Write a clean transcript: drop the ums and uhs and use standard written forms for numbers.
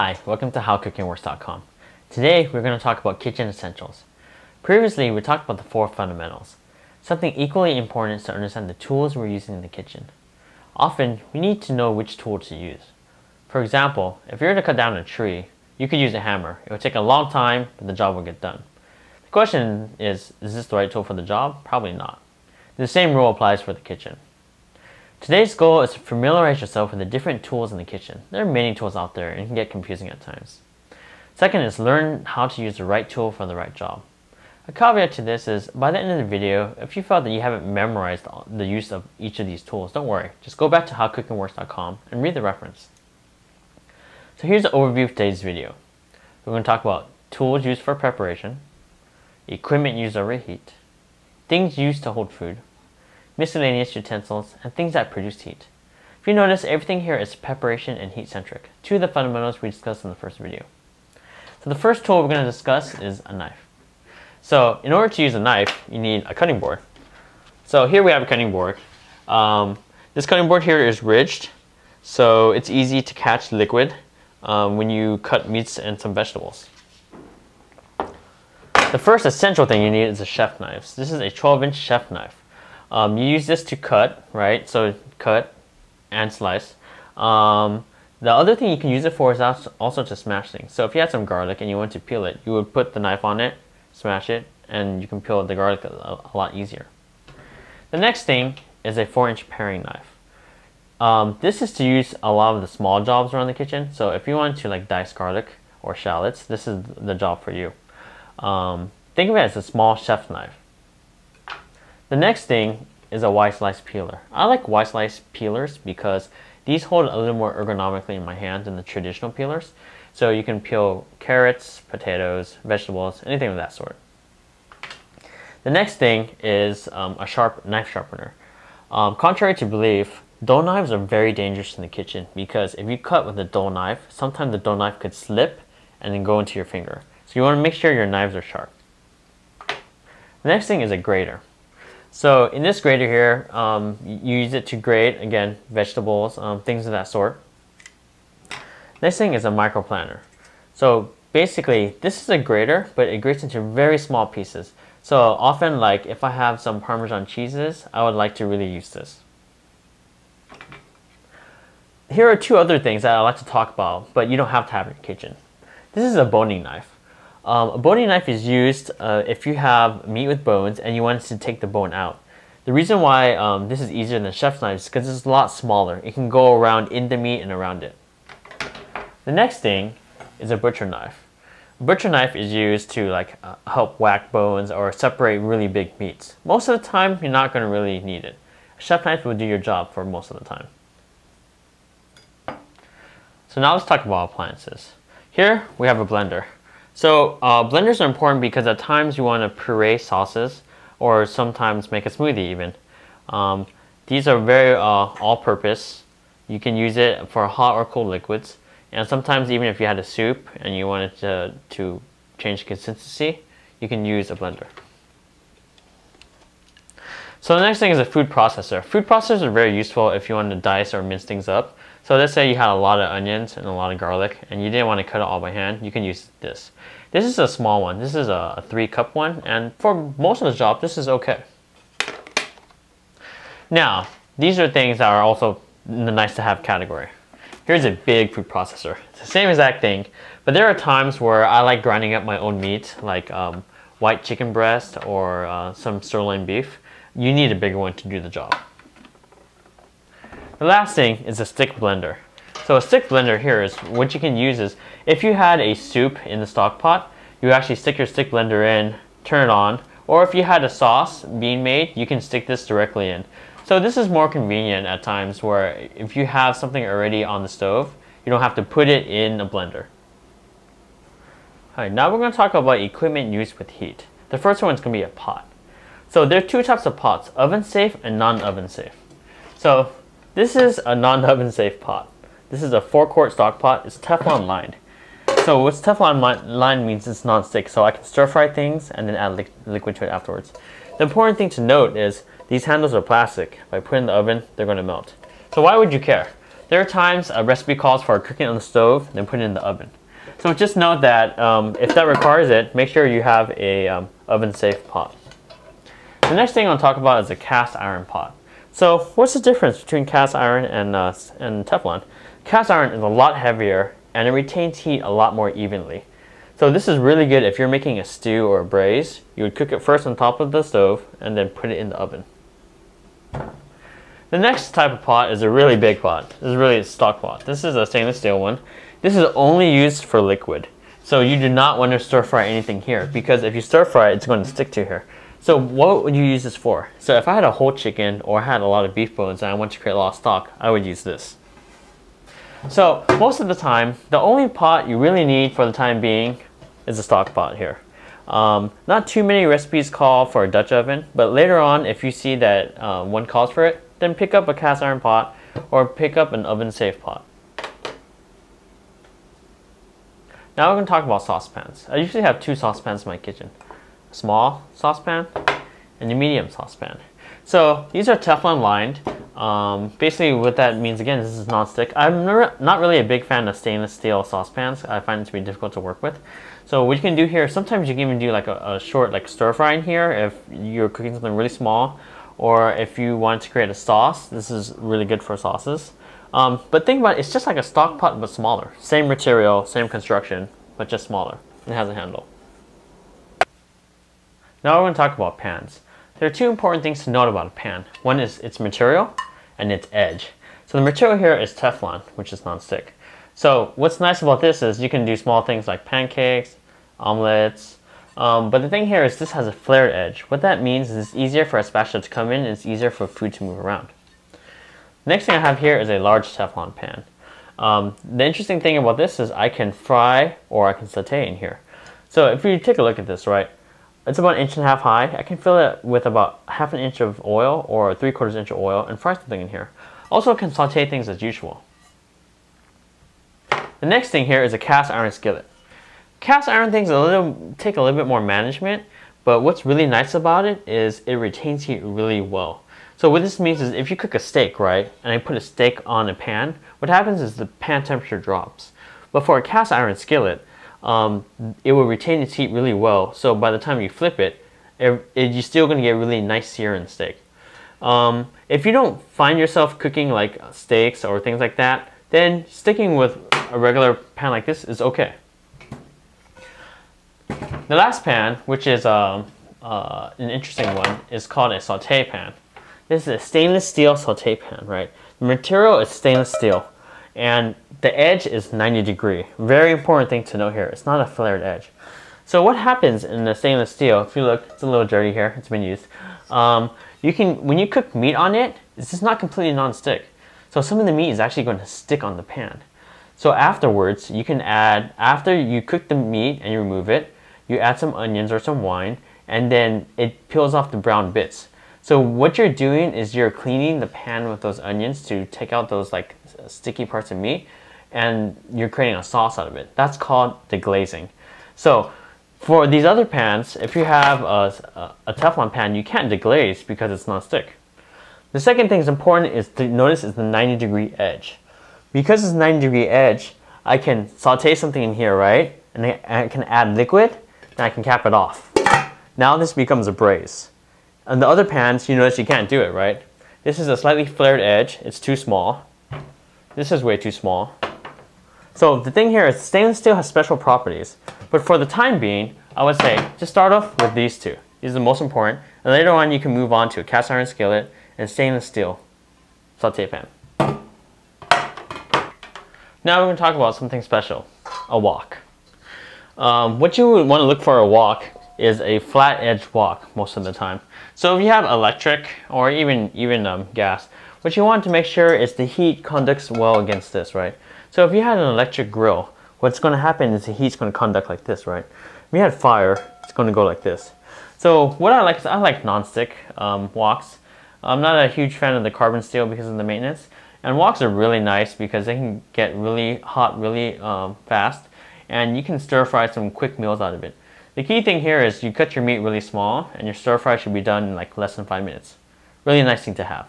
Hi, welcome to HowCookingWorks.com. Today we're going to talk about kitchen essentials. Previously we talked about the 4 fundamentals. Something equally important is to understand the tools we're using in the kitchen. Often we need to know which tool to use. For example, if you're to cut down a tree, you could use a hammer. It would take a long time, but the job will get done. The question is this the right tool for the job? Probably not. The same rule applies for the kitchen. Today's goal is to familiarize yourself with the different tools in the kitchen. There are many tools out there and it can get confusing at times. Second is learn how to use the right tool for the right job. A caveat to this is, by the end of the video, if you felt that you haven't memorized the use of each of these tools, don't worry. Just go back to HowCookingWorks.com and read the reference. So here's an overview of today's video. We're going to talk about tools used for preparation, equipment used over heat, things used to hold food, miscellaneous utensils, and things that produce heat. If you notice, everything here is preparation and heat centric, 2 of the fundamentals we discussed in the first video. So the first tool we're going to discuss is a knife. So in order to use a knife, you need a cutting board. So here we have a cutting board. This cutting board here is ridged, so it's easy to catch liquid when you cut meats and some vegetables. The first essential thing you need is a chef knife. This is a 12-inch chef knife. You use this to cut, right? So cut and slice. The other thing you can use it for is also to smash things. So if you had some garlic and you want to peel it, you would put the knife on it, smash it, and you can peel the garlic a lot easier. The next thing is a 4-inch paring knife. This is to use a lot of the small jobs around the kitchen. So if you want to dice garlic or shallots, this is the job for you. Think of it as a small chef's knife. The next thing is a wide slice peeler. I like wide slice peelers because these hold a little more ergonomically in my hand than the traditional peelers. So you can peel carrots, potatoes, vegetables, anything of that sort. The next thing is a sharp knife sharpener. Contrary to belief, dull knives are very dangerous in the kitchen because if you cut with a dull knife, sometimes the dull knife could slip and then go into your finger. So you want to make sure your knives are sharp. The next thing is a grater. So in this grater here, you use it to grate, again, vegetables, things of that sort. Next thing is a microplaner. So basically, this is a grater, but it grates into very small pieces. So often, like if I have some Parmesan cheeses, I would like to really use this. Here are 2 other things that I like to talk about, but you don't have to have in your kitchen. This is a boning knife. A boning knife is used if you have meat with bones and you want to take the bone out. The reason why this is easier than chef's knives is because it's a lot smaller. It can go around in the meat and around it. The next thing is a butcher knife. A butcher knife is used to help whack bones or separate really big meats. Most of the time, you're not going to really need it. A chef knife will do your job for most of the time. So now let's talk about appliances. Here we have a blender. So blenders are important because at times you want to puree sauces or sometimes make a smoothie even. These are very all-purpose. You can use it for hot or cold liquids. And sometimes even if you had a soup and you wanted to change consistency, you can use a blender. So the next thing is a food processor. Food processors are very useful if you want to dice or mince things up. So let's say you had a lot of onions and a lot of garlic and you didn't want to cut it all by hand, you can use this. This is a small one. This is a 3-cup one, and for most of the job, this is okay. Now, these are things that are also in the nice to have category. Here's a big food processor. It's the same exact thing, but there are times where I like grinding up my own meat, like white chicken breast or some sirloin beef. You need a bigger one to do the job. The last thing is a stick blender. So a stick blender here is what you can use is if you had a soup in the stock pot, you actually stick your stick blender in, turn it on, or if you had a sauce being made, you can stick this directly in. So this is more convenient at times where if you have something already on the stove, you don't have to put it in a blender. Alright, now we're going to talk about equipment used with heat. The first one is going to be a pot. So there are 2 types of pots, oven safe and non-oven safe. So this is a non-oven safe pot. This is a 4-quart stock pot. It's Teflon lined. So what's Teflon lined means it's non-stick, so I can stir fry things and then add liquid to it afterwards. The important thing to note is these handles are plastic. If I put it in the oven, they're going to melt. So why would you care? there are times a recipe calls for cooking on the stove, then put it in the oven. So just note that if that requires it, make sure you have a oven-safe pot. The next thing I'll talk about is a cast iron pot. So what's the difference between cast iron and Teflon? Cast iron is a lot heavier and it retains heat a lot more evenly. So this is really good if you're making a stew or a braise. You would cook it first on top of the stove and then put it in the oven. The next type of pot is a really big pot. This is really a stock pot. This is a stainless steel one. This is only used for liquid. So you do not want to stir fry anything here, because if you stir fry it, it's going to stick to here. So what would you use this for? So if I had a whole chicken or had a lot of beef bones and I want to create a lot of stock, I would use this. So most of the time, the only pot you really need for the time being is a stock pot here. Not too many recipes call for a Dutch oven, but later on if you see that one calls for it, then pick up a cast iron pot or pick up an oven safe pot. Now we're going to talk about saucepans. I usually have two saucepans in my kitchen. A small saucepan and a medium saucepan. So these are Teflon lined. Basically what that means, again, this is non-stick. I'm not really a big fan of stainless steel saucepans. I find it to be difficult to work with. So what you can do here, sometimes you can even do like a short like stir fry in here if you're cooking something really small, or if you want to create a sauce. This is really good for sauces. But think about it, it's just like a stock pot but smaller. Same material, same construction, but just smaller. It has a handle. Now we're going to talk about pans. There are two important things to note about a pan. One is its material and its edge. So the material here is Teflon, which is non-stick. So what's nice about this is you can do small things like pancakes, omelets, but the thing here is this has a flared edge. What that means is it's easier for a spatula to come in and it's easier for food to move around. Next thing I have here is a large Teflon pan. The interesting thing about this is I can fry or I can saute in here. So if you take a look at this, right, it's about 1.5 inches high. I can fill it with about 1/2 inch of oil or 3/4 inch of oil and fry something in here. Also can saute things as usual. The next thing here is a cast iron skillet. Cast iron things take a little bit more management, but what's really nice about it is it retains heat really well. So what this means is if you cook a steak, right, and I put a steak on a pan, what happens is the pan temperature drops. But for a cast iron skillet, it will retain its heat really well. So by the time you flip it, you're still going to get really nice sear in the steak. If you don't find yourself cooking like steaks or things like that, then sticking with a regular pan like this is okay. The last pan, which is an interesting one, is called a saute pan. This is a stainless steel saute pan, right? The material is stainless steel and the edge is 90 degree. Very important thing to note here, it's not a flared edge. So what happens in the stainless steel, if you look, it's a little dirty here, it's been used. When you cook meat on it, it's just not completely non-stick. So some of the meat is actually going to stick on the pan. So afterwards, you can add, after you cook the meat and you remove it, you add some onions or some wine, and then it peels off the brown bits. So what you're doing is you're cleaning the pan with those onions to take out those like sticky parts of meat, and you're creating a sauce out of it. That's called deglazing. So for these other pans, if you have a Teflon pan, you can't deglaze because it's non-stick. The second thing that's important is to notice is the 90-degree edge. Because it's 90-degree edge, I can saute something in here, right? And I can add liquid, and I can cap it off. Now this becomes a braise. On the other pans, you notice you can't do it, right? This is a slightly flared edge. It's too small. This is way too small. So the thing here is stainless steel has special properties. But for the time being, I would say just start off with these two. These are the most important. And later on, you can move on to a cast iron skillet and stainless steel saute pan. Now we're going to talk about something special, a wok. What you would want to look for a wok is a flat edge wok most of the time. So if you have electric or even gas, what you want to make sure is the heat conducts well against this, right? So if you had an electric grill, what's going to happen is the heat's going to conduct like this, right? If you had fire, it's going to go like this. So what I like is I like non-stick woks. I'm not a huge fan of the carbon steel because of the maintenance. And woks are really nice because they can get really hot really fast, and you can stir fry some quick meals out of it. The key thing here is you cut your meat really small and your stir fry should be done in like less than 5 minutes. Really nice thing to have.